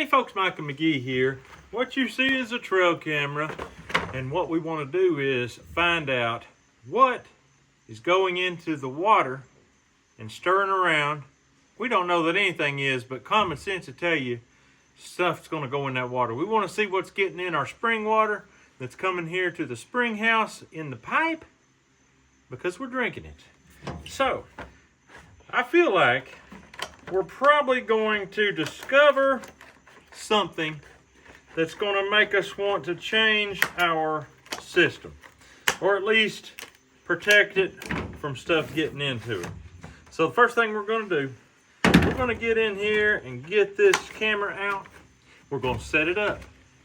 Hey folks, Mike and McGee here. What you see is a trail camera, and what we want to do is find out what is going into the water and stirring around. We don't know that anything is, but common sense will tell you stuff's going to go in that water. We want to see what's getting in our spring water that's coming here to the spring house in the pipe because we're drinking it. So, I feel like we're probably going to discover something that's going to make us want to change our system, or at least protect it from stuff getting into it. So the first thing we're going to do, we're going to get in here and get this camera out. We're going to set it up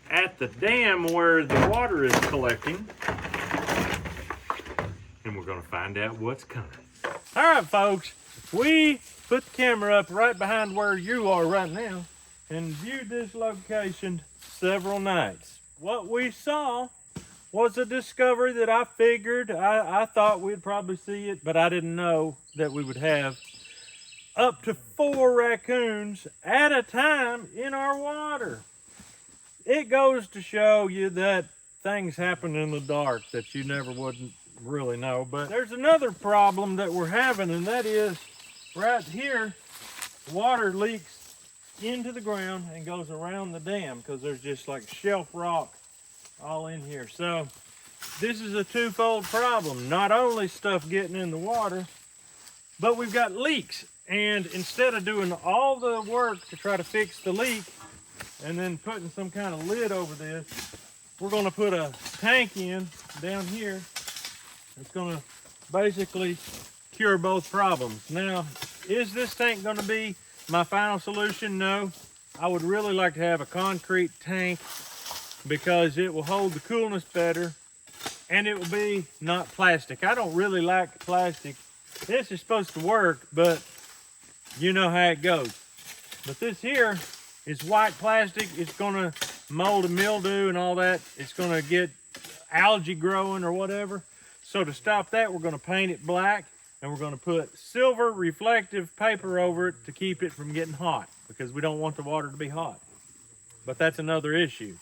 at the dam where the water is collecting, and we're going to find out what's coming. All right, folks, we put the camera up right behind where you are right now and viewed this location several nights. What we saw was a discovery that I figured, I thought we'd probably see it, but I didn't know that we would have up to 4 raccoons at a time in our water. It goes to show you that things happen in the dark that you never wouldn't really know. But there's another problem that we're having, and that is right here, water leaks into the ground and goes around the dam because there's just like shelf rock all in here. So this is a twofold problem. Not only stuff getting in the water, but we've got leaks. And instead of doing all the work to try to fix the leak and then putting some kind of lid over this, we're going to put a tank in down here. It's going to basically cure both problems. Now, is this tank going to be my final solution? No. I would really like to have a concrete tank because it will hold the coolness better and it will be not plastic. I don't really like plastic. This is supposed to work, but you know how it goes. But this here is white plastic. It's going to mold and mildew and all that. It's going to get algae growing or whatever. So to stop that, we're going to paint it black. And we're going to put silver reflective paper over it to keep it from getting hot because we don't want the water to be hot. But that's another issue.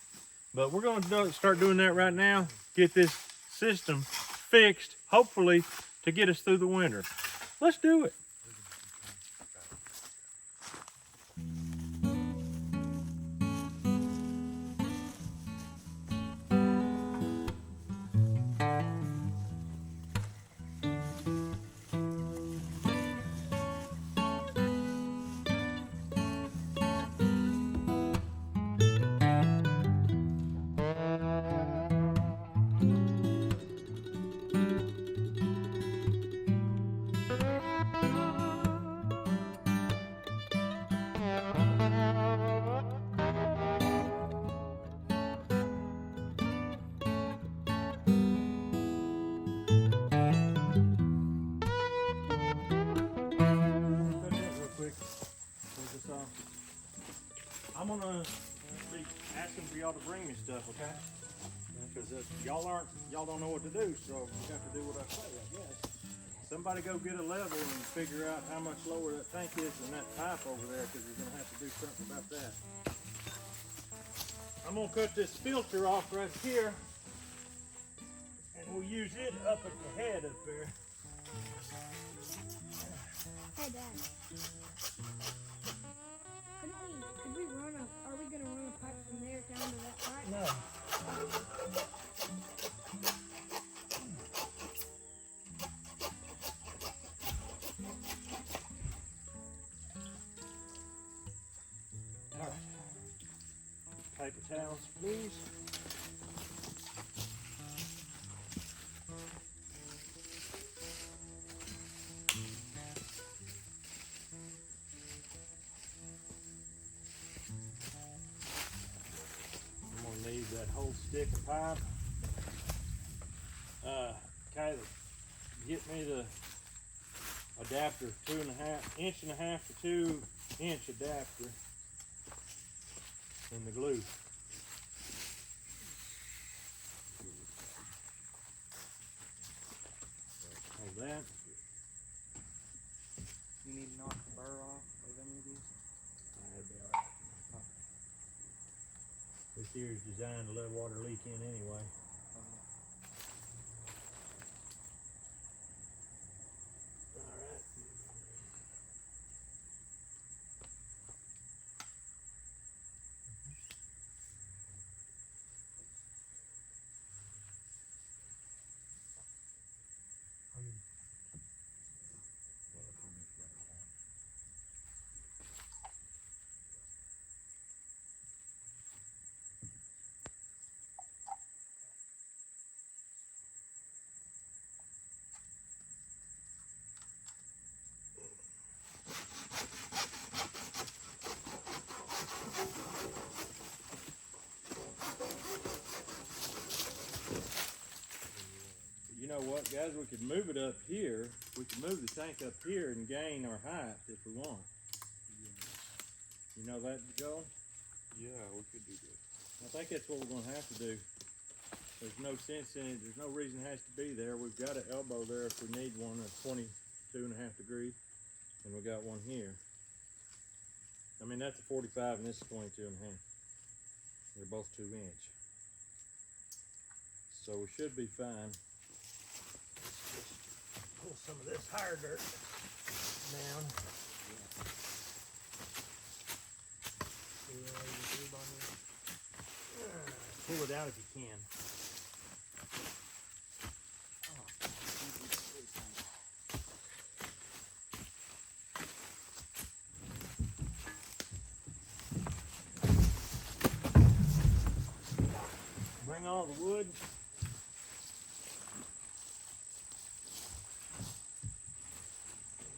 But we're going to start doing that right now. Get this system fixed, hopefully, to get us through the winter. Let's do it. I'm gonna be asking for y'all to bring me stuff, okay? Because y'all don't know what to do, so you have to do what I say, I guess. Somebody go get a level and figure out how much lower that tank is than that pipe over there, because you're gonna have to do something about that. I'm gonna cut this filter off right here, and we'll use it up at the head up there. Hey, Dad. Are we going to run a pipe from there down to that pipe? No. All right. Paper towels, please. That whole stick of pipe. Kayla, get me the adapter, 1.5 inch to 2 inch adapter, and the glue. Like that. You need to knock the burr off of any of these? That'd be all right. This here is designed to let water leak in anyway. Alright. You know what, guys? We could move it up here. We could move the tank up here and gain our height if we want. You know that, Joel? Yeah, we could do that. I think that's what we're going to have to do. There's no sense in it. There's no reason it has to be there. We've got an elbow there if we need one at 22.5 degrees, and we got one here. I mean, that's a 45 and this is 22.5. They're both 2 inch. So we should be fine. Just pull some of this higher dirt down. Pull it out if you can. Bring all the wood.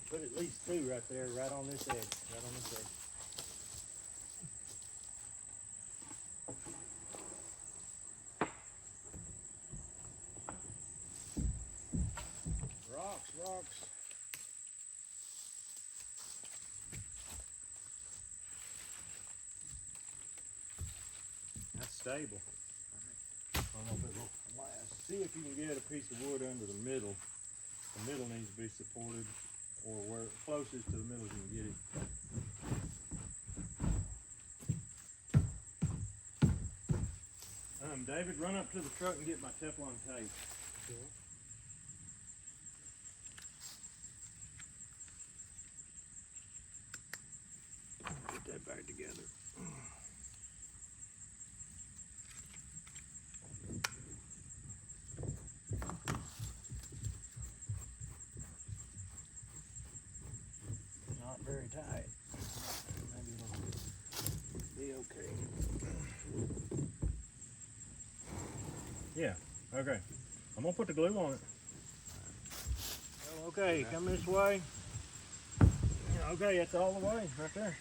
Put at least 2 right there, right on this edge, right on this edge. Rocks. That's stable. I don't know if it will last. See if you can get a piece of wood under the middle. The middle needs to be supported, or where closest to the middle you can get it. David, run up to the truck and get my Teflon tape. Sure. Get that back together. Not very tight. Maybe it'll be okay. Yeah, okay. I'm gonna put the glue on it. Oh, okay, come this way. Yeah, okay, that's all the way, right there.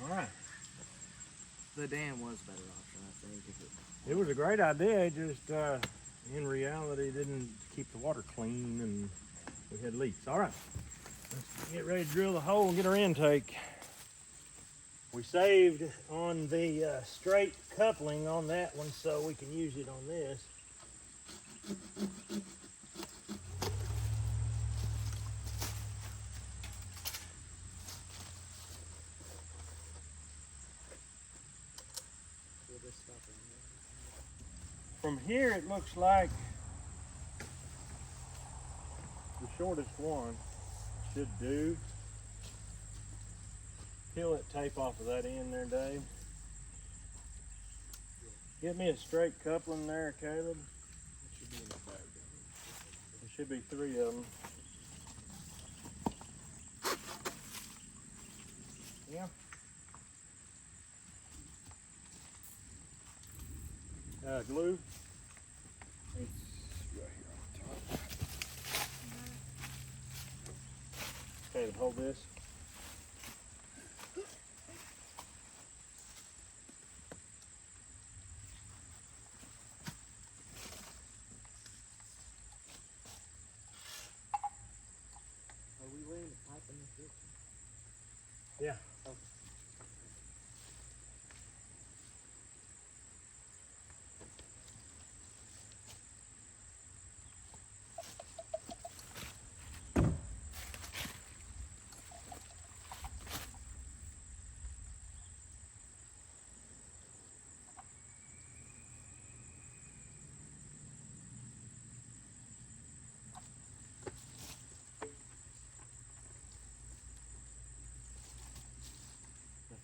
All right. The dam was a better option, I think. If It was a great idea, it just in reality didn't keep the water clean and we had leaks. All right, let's get ready to drill the hole and get our intake. We saved on the straight coupling on that one so we can use it on this. From here it looks like the shortest one should do. Peel that tape off of that end there, Dave. Get me a straight coupling there, Caleb. It should be in the bag. There should be 3 of them. Yeah. Glue. It's right here on top. Caleb, hold this. Are we laying the pipe in this ditch? Yeah. Okay.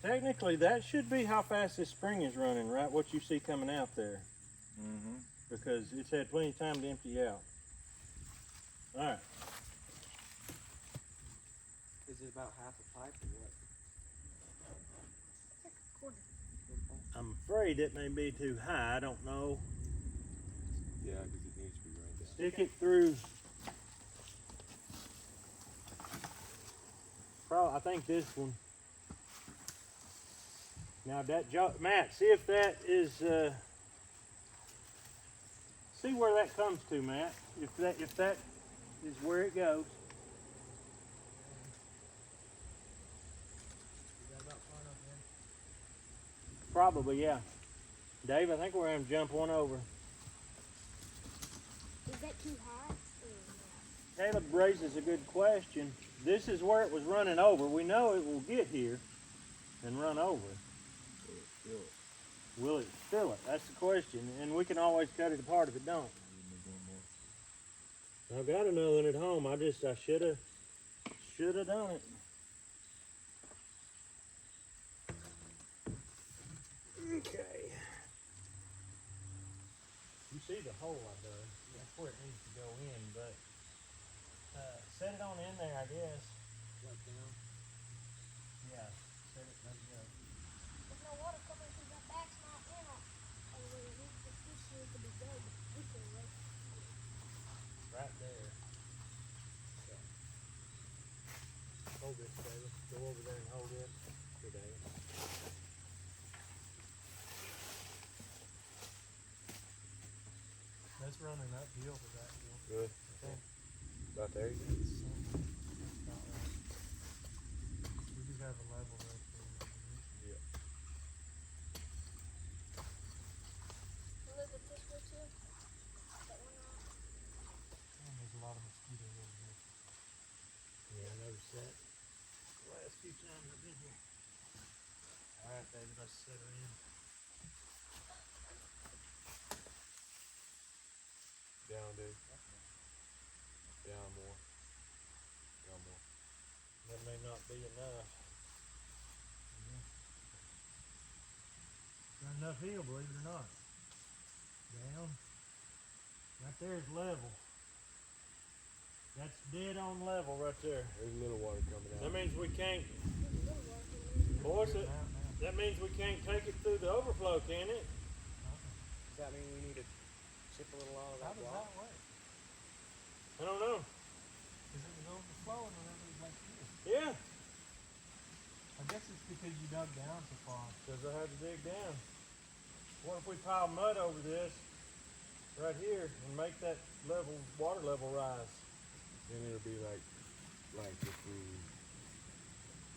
Technically, that should be how fast this spring is running, right? What you see coming out there. Mm-hmm. Because it's had plenty of time to empty out. All right. Is it about half a pipe or what? It's like a quarter. I'm afraid it may be too high. I don't know. Yeah, because it needs to be right down. Stick it through. Probably, I think this one. Now that Matt, see if that is. See where that comes to, Matt. If that is where it goes. Is that about far enough in? Probably, yeah. Dave, I think we're gonna jump one over. Is that too high? Caleb raises a good question. This is where it was running over. We know it will get here and run over. Will it fill it? That's the question. And we can always cut it apart if it don't. I've got another one at home. I should have done it. Okay. You see the hole I dug. That's where it needs to go in, but set it on in there, I guess. Right down. Yeah, set it, let it go. There's no water coming through that back's not in it. Oh, wait, this needs to be dug. This is right here. Right there. Okay. Hold this, David. Go over there and hold it. Here, David. That's running uphill for that hill. Good. Okay. About there you go. That's about right. We just have a level right there. Yeah. Look at this one too. That one off. And there's a lot of mosquitoes over here. Yeah, I noticed that. The last few times I've been here. Alright, David, let's set her in. Down, dude. Down more. Down more. That may not be enough. Not enough hill, believe it or not. Down. Right there is level. That's dead on level right there. There's a little water coming out. That means we can't, There's a little water in there. boys, that means we can't take it through the overflow, can it? Does that mean we need to chip a little out of How that does block? that work? I don't know. Because it was overflowing whenever it was like this. Yeah, I guess it's because you dug down so far. because I had to dig down. What if we pile mud over this right here and make that water level rise? Then it'll be like if we.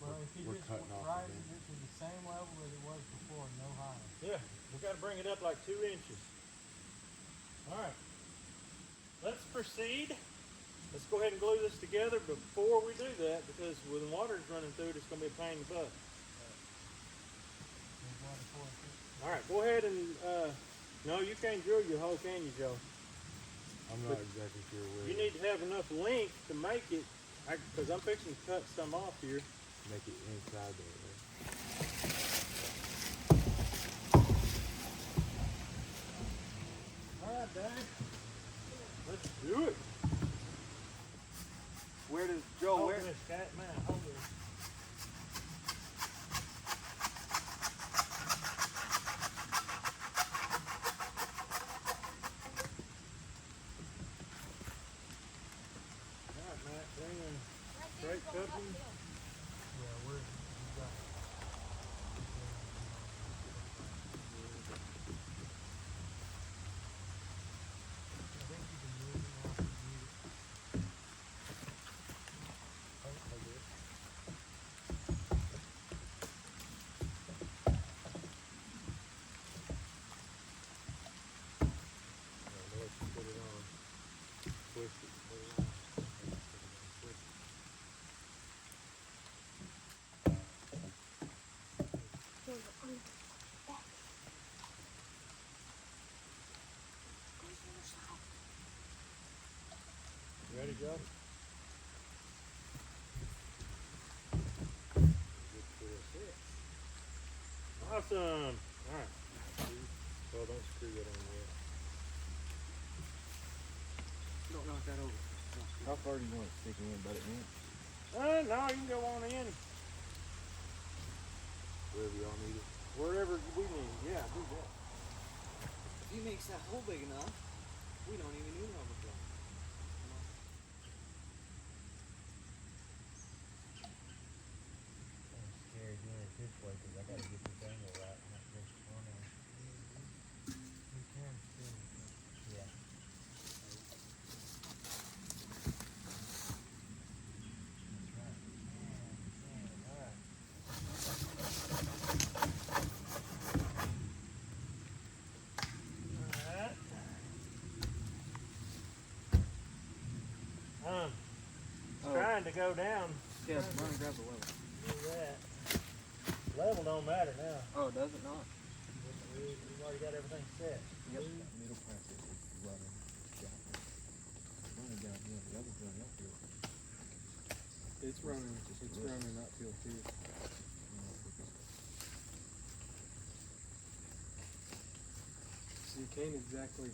Well, if he We're just cutting off rises the it to the same level that it was before, no higher. Yeah, we got to bring it up like 2 inches. All right, let's proceed. Let's go ahead and glue this together before we do that, because when water's running through it, it's going to be a pain in the butt. There's water for it. All right, go ahead and, no, you can't drill your hole, can you, Joe? I'm not exactly sure where. You need to have enough length to make it, because I'm fixing to cut some off here. Make it inside there. Right? All right, Dad. Let's do it. Where does Joe? Hold Where? this, cat, man, hold this. All right, Matt, bring in Right there straight is going cupping. uphill. Yeah, we got Awesome. All right. Well, don't screw that on yet. Don't knock that over. How far do you want it sticking in? About an inch? No, you can go on in. Wherever y'all need it. Wherever we need. Yeah, do that. If he makes that hole big enough, we don't even need an overflow. I'm scared doing it this way because I gotta get this angle right, not just one end. You can spin it. Yeah. That's right. Yeah, alright. Alright. Trying to go down. Yes, run and grab the level. Do that. Level don't matter now. Oh, does it not? We've already got everything set. Yep. Middle bracket is running down. Running downhill. The other's running uphill. It's running uphill too. So you can't exactly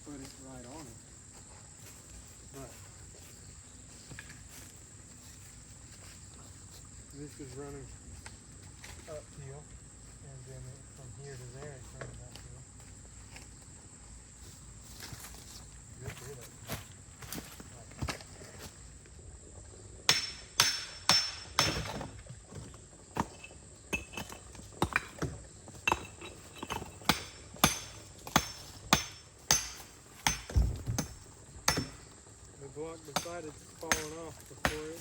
put it right on it. But this is running uphill, and then from here to there it's running uphill. Good for it. The block beside it's falling off before it.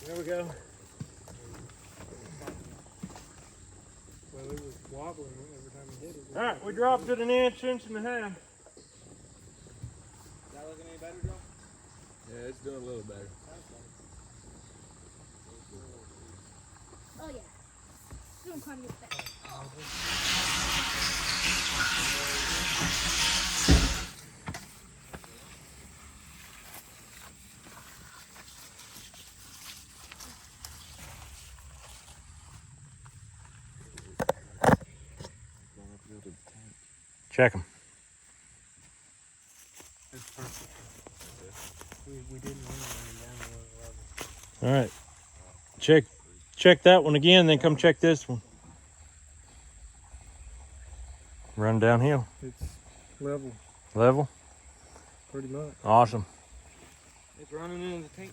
There we go. Well, it was wobbling every time you hit it. All right, we dropped it an inch, inch and a half. Is that looking any better, Joe? Yeah, it's doing a little better. Oh yeah. Doing quite a bit better. Going uphill to the tank. Check them. It's perfect. We didn't run it down to one level. All right. Check that one again, then come check this one. Run downhill. It's level, Level. pretty much. Awesome. It's running into the tank.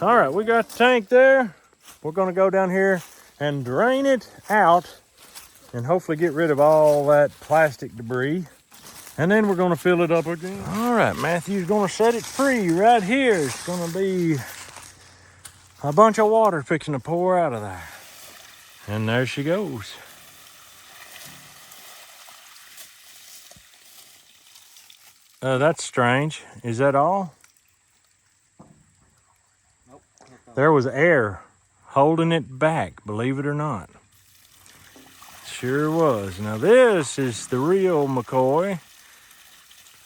All right, we got the tank there. We're gonna go down here and drain it out and hopefully get rid of all that plastic debris. And then we're gonna fill it up again. All right, Matthew's gonna set it free right here. It's gonna be a bunch of water fixing to pour out of there. And there she goes. That's strange. Is that all? Nope. There was air holding it back, believe it or not. Sure was. Now this is the real McCoy.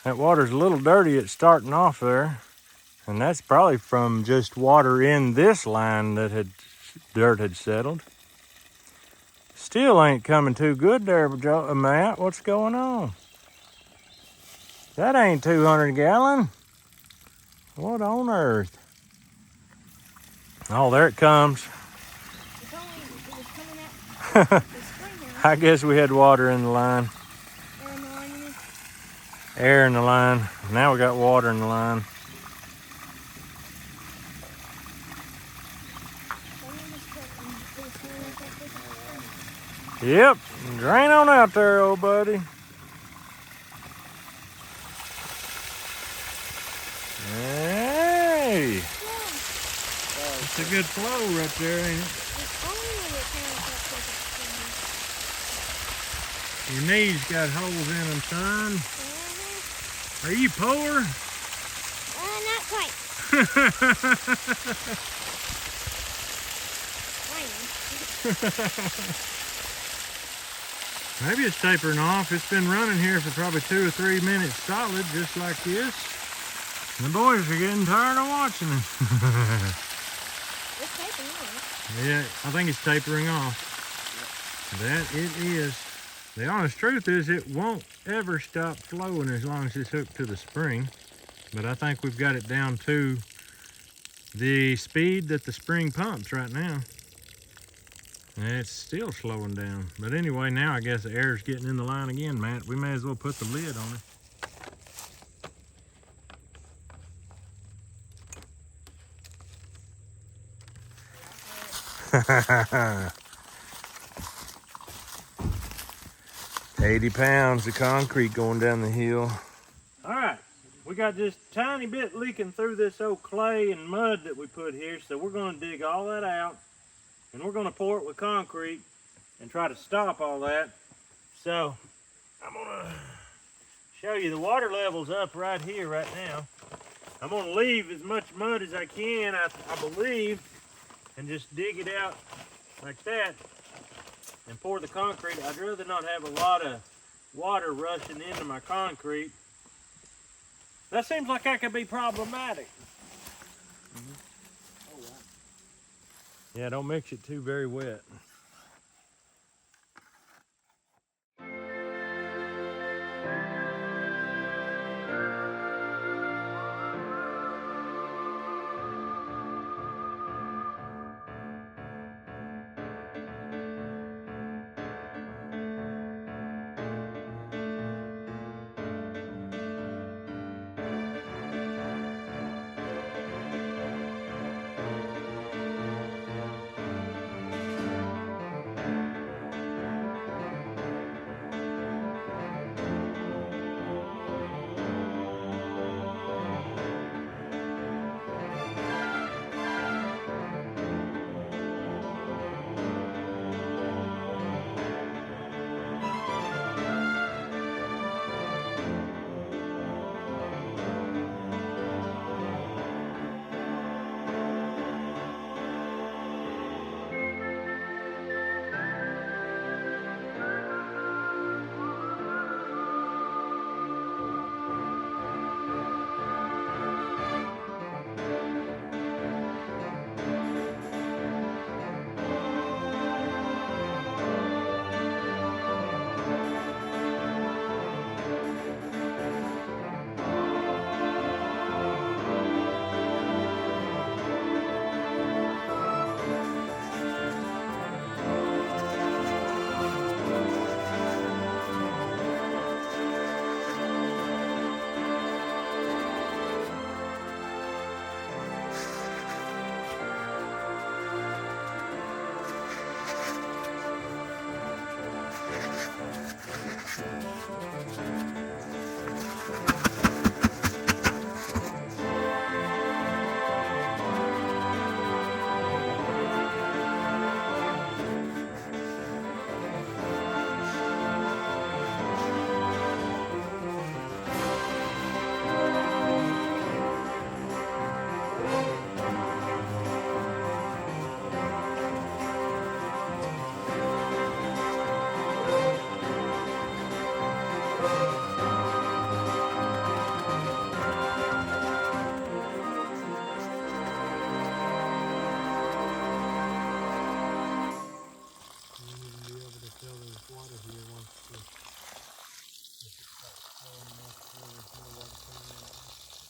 That water's a little dirty. It's starting off there. And that's probably from just water in this line that dirt had settled. Still ain't coming too good there, Matt. What's going on? That ain't 200 gallon. What on earth? Oh, there it comes. It was coming out the spring now. I guess we had water in the line. Air in the line, you mean? Air in the line. Now we got water in the line. Yep, drain on out there, old buddy. Hey! That's a good flow right there, ain't it? Your knees got holes in them, son. Are you poor? Not quite. Maybe it's tapering off. It's been running here for probably 2 or 3 minutes solid, just like this. And the boys are getting tired of watching it. It's tapering off. Yeah, I think it's tapering off. That it is. The honest truth is it won't ever stop flowing as long as it's hooked to the spring. But I think we've got it down to the speed that the spring pumps right now. And it's still slowing down. But anyway, now I guess the air's getting in the line again, Matt. We may as well put the lid on it. 80 pounds of concrete going down the hill. All right, we got this tiny bit leaking through this old clay and mud that we put here, so we're gonna dig all that out and we're gonna pour it with concrete and try to stop all that. So I'm gonna show you the water level's up right here right now. I'm gonna leave as much mud as I can, I believe, and just dig it out like that and pour the concrete. I'd rather not have a lot of water rushing into my concrete. That seems like that could be problematic. Oh, wow. Yeah, don't mix it too very wet.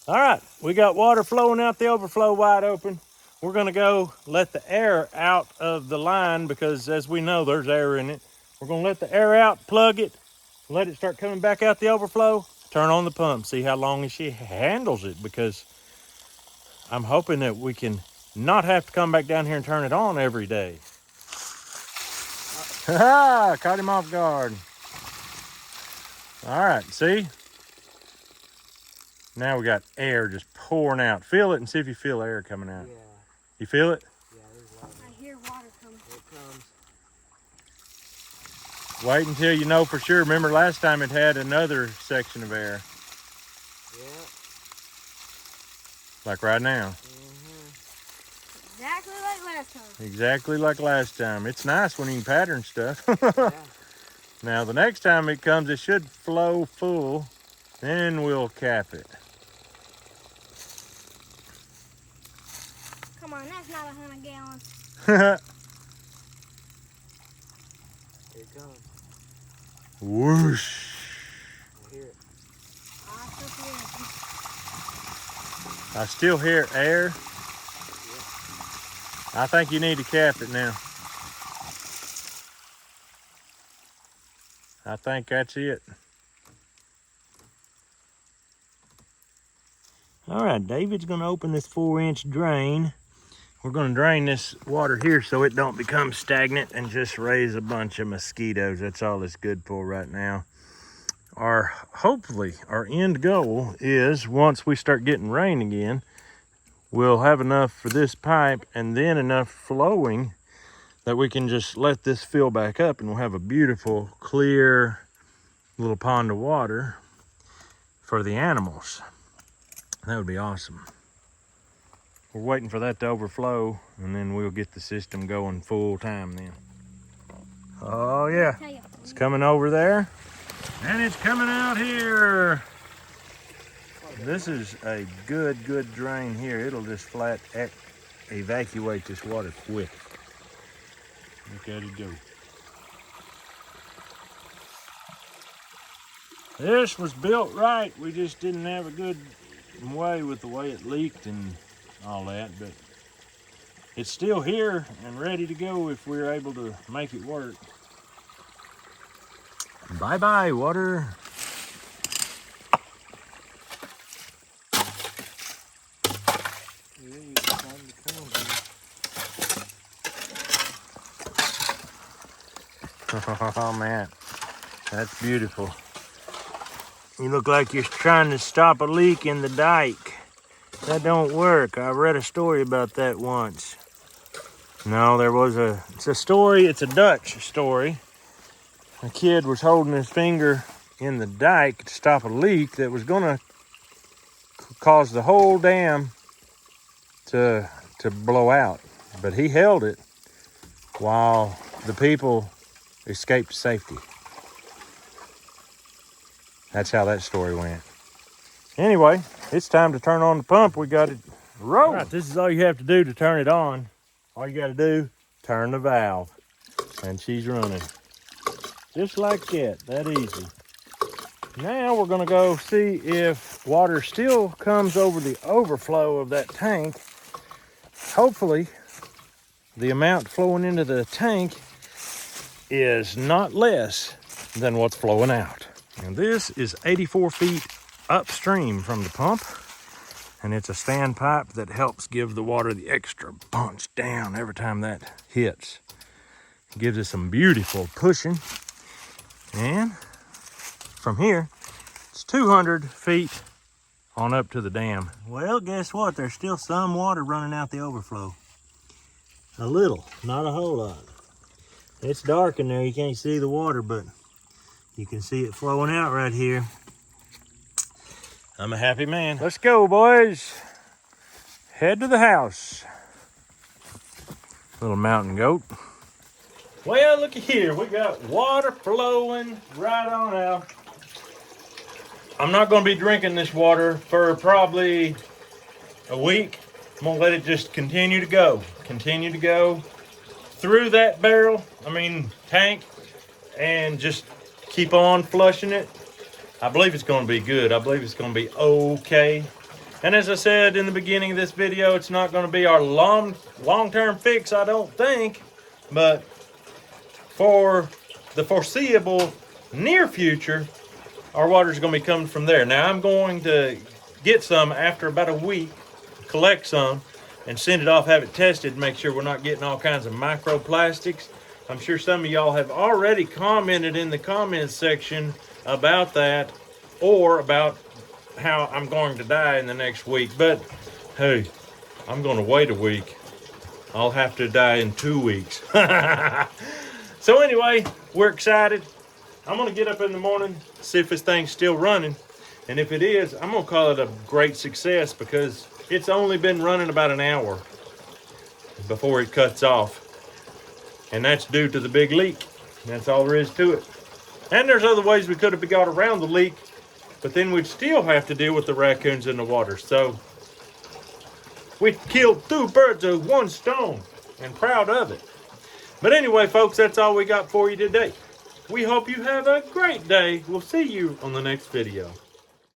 All right, we got water flowing out the overflow wide open. We're gonna go let the air out of the line because as we know, there's air in it. We're gonna let the air out, plug it, let it start coming back out the overflow, turn on the pump, see how long she handles it, because I'm hoping that we can not have to come back down here and turn it on every day. Ha! Caught him off guard. All right, see? Now we got air just pouring out. Feel it and see if you feel air coming out. Yeah. You feel it? Yeah, there's a lot. I hear water coming. Here it comes. Wait until you know for sure. Remember last time it had another section of air, Yeah. like right now. Exactly like last time. Exactly like last time. It's nice when you can pattern stuff. Yeah. Now the next time it comes, it should flow full. Then we'll cap it. Come on, that's not 100 gallons. Here it comes. Whoosh. I hear it. I still hear air. I think you need to cap it now. I think that's it. All right, David's gonna open this 4-inch drain. We're gonna drain this water here so it don't become stagnant and just raise a bunch of mosquitoes. That's all it's good for right now. Hopefully, our end goal is once we start getting rain again, we'll have enough for this pipe and then enough flowing that we can just let this fill back up and we'll have a beautiful, clear little pond of water for the animals. That would be awesome. We're waiting for that to overflow and then we'll get the system going full time then. Oh yeah, it's coming over there and it's coming out here. This is a good drain here. It'll just flat evacuate this water quick. Look at it go. This was built right. We just didn't have a good way with the way it leaked and all that, but it's still here and ready to go if we're able to make it work. Bye-bye, water. Oh man, that's beautiful. You look like you're trying to stop a leak in the dike. That don't work. I read a story about that once. No, it's a story, it's a Dutch story. A kid was holding his finger in the dike to stop a leak that was gonna cause the whole dam to blow out. But he held it while the people escaped safety. That's how that story went. Anyway, it's time to turn on the pump. We got it rolling. All right, this is all you have to do to turn it on. All you got to do, turn the valve, and she's running. Just like that easy. Now we're gonna go see if water still comes over the overflow of that tank. Hopefully, the amount flowing into the tank is not less than what's flowing out. And this is 84 feet upstream from the pump, and it's a stand pipe that helps give the water the extra punch down every time that hits. It gives us some beautiful pushing. And from here, it's 200 feet on up to the dam. Well, guess what? There's still some water running out the overflow. A little, not a whole lot. It's dark in there, you can't see the water, but you can see it flowing out right here. I'm a happy man. Let's go, boys. Head to the house. Little mountain goat. Well, looky here. We got water flowing right on out. I'm not going to be drinking this water for probably a week. I'm going to let it just continue to go. Continue to go through that tank, and just keep on flushing it. I believe it's going to be good. I believe it's going to be okay. And as I said in the beginning of this video, it's not going to be our long-term fix, I don't think. But for the foreseeable near future, our water is going to be coming from there. Now I'm going to get some after about a week, collect some, and send it off, have it tested, make sure we're not getting all kinds of microplastics. I'm sure some of y'all have already commented in the comments section about that, or about how I'm going to die in the next week. But hey, I'm going to wait a week. I'll have to die in 2 weeks. So anyway, we're excited. I'm going to get up in the morning, see if this thing's still running. And if it is, I'm going to call it a great success, because it's only been running about an hour before it cuts off. And that's due to the big leak. That's all there is to it. And there's other ways we could have got around the leak, but then we'd still have to deal with the raccoons in the water. So we killed 2 birds with 1 stone, and proud of it. But anyway, folks, that's all we got for you today. We hope you have a great day. We'll see you on the next video.